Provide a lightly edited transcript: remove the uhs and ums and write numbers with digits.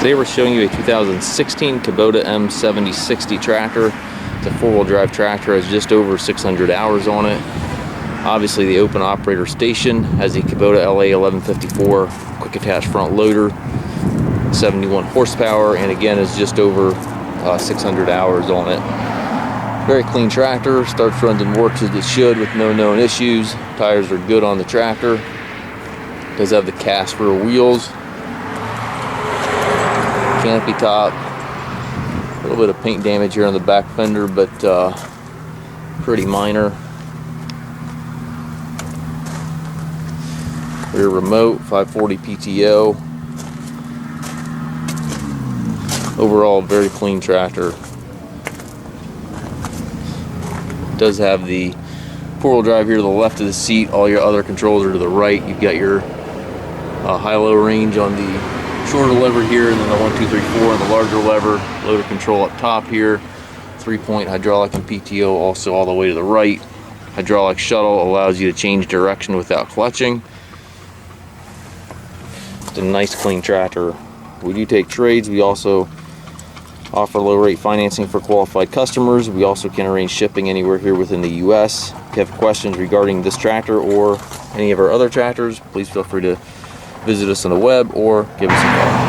Today we're showing you a 2016 Kubota M7060 tractor. It's a four-wheel drive tractor, has just over 600 hours on it. Obviously the open operator station has a Kubota LA 1154 quick attach front loader, 71 horsepower, and again is just over 600 hours on it. Very clean tractor, starts, runs, and works as it should with no known issues. Tires are good on the tractor. Does have the cast rear wheels. Canopy top, a little bit of paint damage here on the back fender, but pretty minor. Rear remote, 540 PTO. Overall, very clean tractor. Does have the four-wheel drive here to the left of the seat. All your other controls are to the right. You've got your high-low range on the shorter lever here, and then the 1, 2, 3, 4 and the larger lever. Loader control up top here. 3-point hydraulic and PTO also all the way to the right. Hydraulic shuttle allows you to change direction without clutching. It's a nice clean tractor. We do take trades. We also offer low rate financing for qualified customers. We also can arrange shipping anywhere here within the US. If you have questions regarding this tractor or any of our other tractors, please feel free to visit us on the web or give us a call.